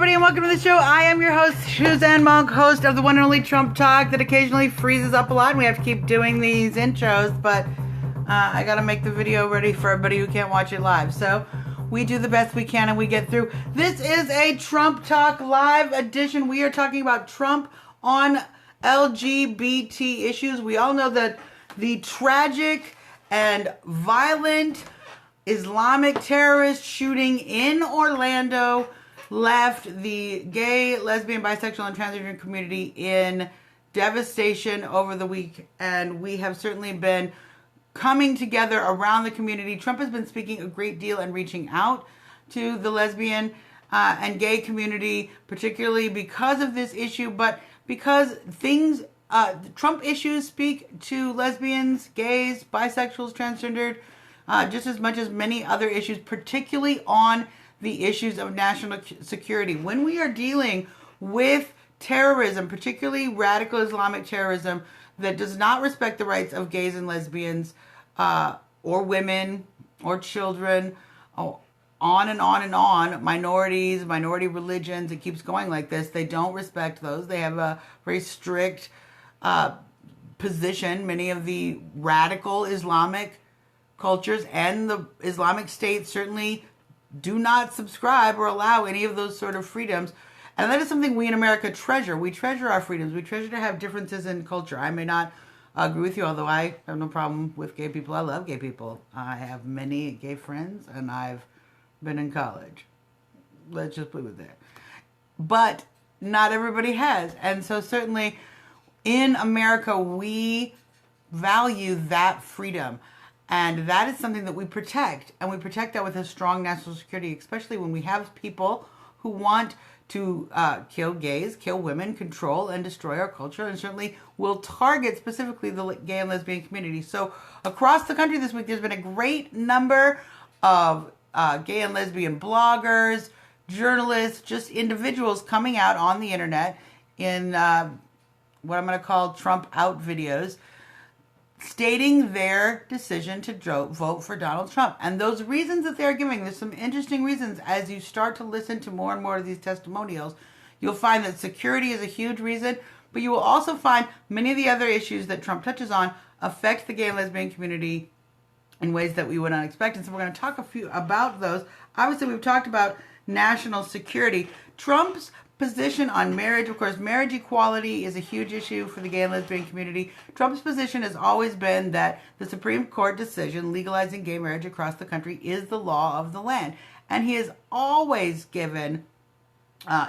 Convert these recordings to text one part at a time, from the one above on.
everybody, and welcome to the show. I am your host, Suzanne Monk, host of the one and only Trump Talk that occasionally freezes up a lot, and we have to keep doing these intros, but I gotta make the video ready for everybody who can't watch it live. So we do the best we can and we get through. This is a Trump Talk live edition. We are talking about Trump on LGBT issues. We all know that the tragic and violent Islamic terrorist shooting in Orlando left the gay, lesbian, bisexual, and transgender community in devastation over the week. And we have certainly been coming together around the community. Trump has been speaking a great deal and reaching out to the lesbian and gay community, particularly because of this issue, but because Trump issues speak to lesbians, gays, bisexuals, transgendered, just as much as many other issues, particularly on the issues of national security. When we are dealing with terrorism, particularly radical Islamic terrorism that does not respect the rights of gays and lesbians, or women, or children, on and on and on, minorities, minority religions, it keeps going like this. They don't respect those. They have a very strict position. Many of the radical Islamic cultures and the Islamic State certainly do not subscribe or allow any of those sort of freedoms. And that is something we in America treasure. We treasure our freedoms. We treasure to have differences in culture. I may not agree with you, although I have no problem with gay people. I love gay people. I have many gay friends, and I've been in college. Let's just leave it there. But not everybody has. And so certainly in America, we value that freedom. And that is something that we protect. And we protect that with a strong national security, especially when we have people who want to kill gays, kill women, control and destroy our culture, and certainly will target specifically the gay and lesbian community. So across the country this week, there's been a great number of gay and lesbian bloggers, journalists, just individuals coming out on the internet in what I'm going to call Trump out videos, stating their decision to vote for Donald Trump. And those reasons that they're giving, there's some interesting reasons. As you start to listen to more and more of these testimonials, you'll find that security is a huge reason, but you will also find many of the other issues that Trump touches on affect the gay and lesbian community in ways that we would not expect. And so we're going to talk a few about those. Obviously, we've talked about national security. Trump's position on marriage, of course, marriage equality is a huge issue for the gay and lesbian community. Trump's position has always been that the Supreme Court decision legalizing gay marriage across the country is the law of the land. And he has always given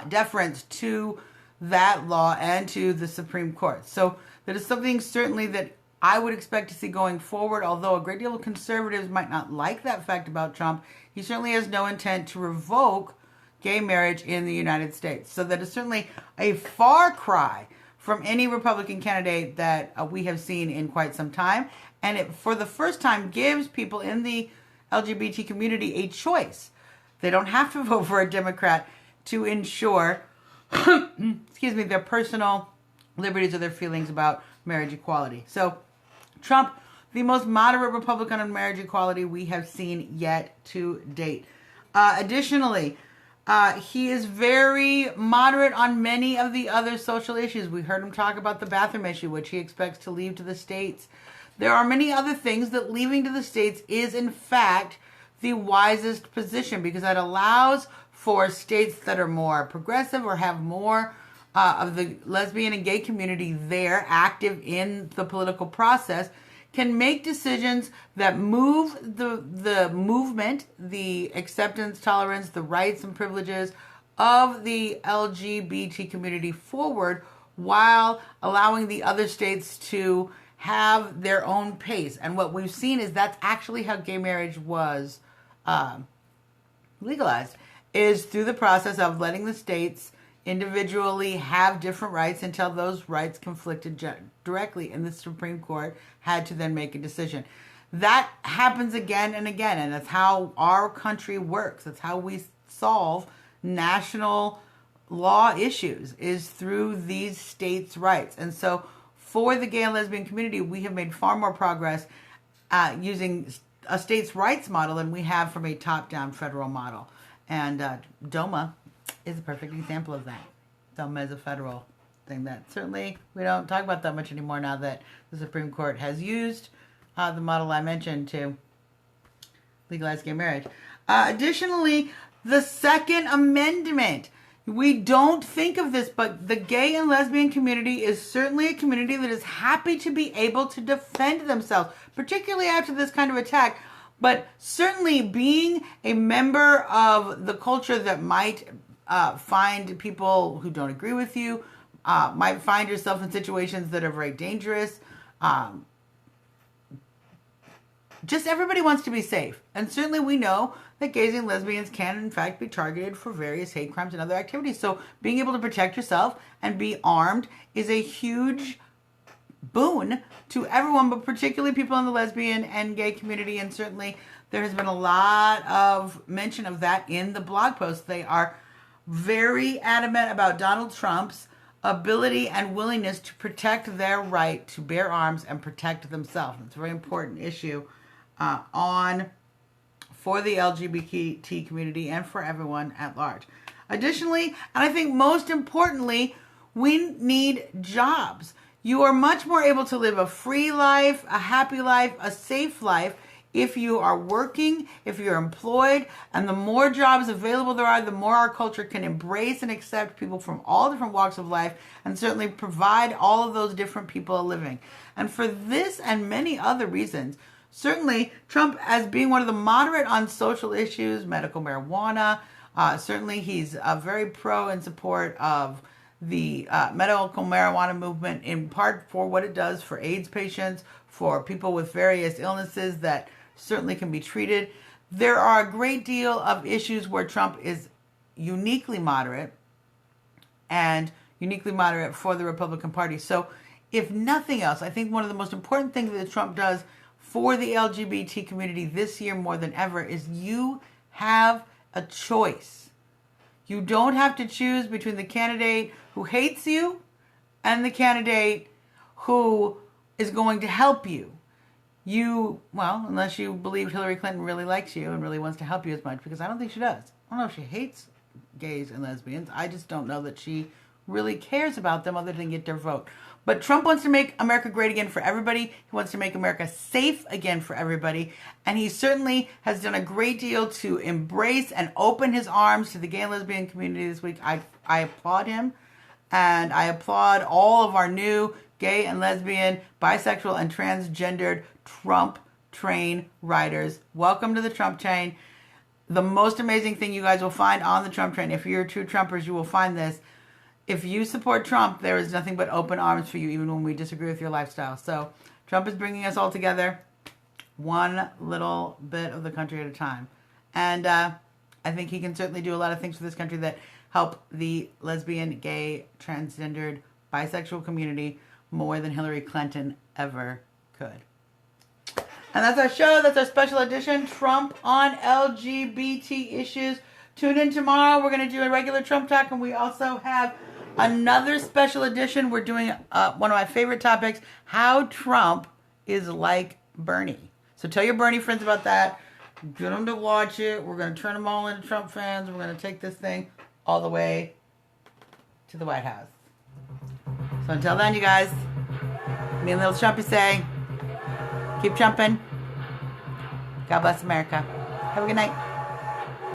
deference to that law and to the Supreme Court. So that is something certainly that I would expect to see going forward, although a great deal of conservatives might not like that fact about Trump. He certainly has no intent to revoke gay marriage in the United States. So that is certainly a far cry from any Republican candidate that we have seen in quite some time. And it, for the first time, gives people in the LGBT community a choice. They don't have to vote for a Democrat to ensure, excuse me, their personal liberties or their feelings about marriage equality. So Trump, the most moderate Republican on marriage equality we have seen yet to date. Additionally, he is very moderate on many of the other social issues. We heard him talk about the bathroom issue, which he expects to leave to the states. There are many other things that leaving to the states is, in fact, the wisest position, because that allows for states that are more progressive or have more of the lesbian and gay community there active in the political process, can make decisions that move the movement, the acceptance, tolerance, the rights and privileges of the LGBT community forward, while allowing the other states to have their own pace. And what we've seen is that's actually how gay marriage was legalized, is through the process of letting the states individually have different rights until those rights conflicted directly, and the Supreme Court had to then make a decision. That happens again and again, and that's how our country works. That's how we solve national law issues, is through these states' rights. And so for the gay and lesbian community, we have made far more progress using a states' rights model than we have from a top-down federal model. And DOMA is a perfect example of that. Selma is a federal thing that certainly we don't talk about that much anymore now that the Supreme Court has used the model I mentioned to legalize gay marriage. Additionally, the Second Amendment. We don't think of this, but the gay and lesbian community is certainly a community that is happy to be able to defend themselves, particularly after this kind of attack. But certainly being a member of the culture that might find people who don't agree with you, might find yourself in situations that are very dangerous. Just everybody wants to be safe. And certainly we know that gays and lesbians can, in fact, be targeted for various hate crimes and other activities. So being able to protect yourself and be armed is a huge boon to everyone, but particularly people in the lesbian and gay community. And certainly there has been a lot of mention of that in the blog post. They are very adamant about Donald Trump's ability and willingness to protect their right to bear arms and protect themselves. It's a very important issue for the LGBT community and for everyone at large. Additionally, and I think most importantly, we need jobs. You are much more able to live a free life, a happy life, a safe life if you are working, if you're employed, and the more jobs available there are, the more our culture can embrace and accept people from all different walks of life and certainly provide all of those different people a living. And for this and many other reasons, certainly Trump, as being one of the moderate on social issues, medical marijuana, certainly he's very pro and support of the medical marijuana movement, in part for what it does for AIDS patients, for people with various illnesses that certainly can be treated. There are a great deal of issues where Trump is uniquely moderate and uniquely moderate for the Republican Party. So if nothing else, I think one of the most important things that Trump does for the LGBT community this year more than ever is you have a choice. You don't have to choose between the candidate who hates you and the candidate who is going to help you. Well, unless you believe Hillary Clinton really likes you and really wants to help you as much, because I don't think she does. I don't know if she hates gays and lesbians. I just don't know that she really cares about them other than get their vote. But Trump wants to make America great again for everybody. He wants to make America safe again for everybody. And he certainly has done a great deal to embrace and open his arms to the gay and lesbian community this week. I applaud him. And I applaud all of our new gay and lesbian, bisexual, and transgendered Trump train riders. Welcome to the Trump train. The most amazing thing you guys will find on the Trump train, if you're true Trumpers, you will find this. If you support Trump, there is nothing but open arms for you, even when we disagree with your lifestyle. So Trump is bringing us all together, one little bit of the country at a time. And I think he can certainly do a lot of things for this country that help the lesbian, gay, transgendered, bisexual community more than Hillary Clinton ever could. And that's our show. That's our special edition, Trump on LGBT issues. Tune in tomorrow. We're going to do a regular Trump talk, and we also have another special edition. We're doing one of my favorite topics, how Trump is like Bernie. So tell your Bernie friends about that. Get them to watch it. We're going to turn them all into Trump fans. We're going to take this thing all the way to the White House. So until then, you guys, me and Little Trumpy say, keep trumping. God bless America. Have a good night.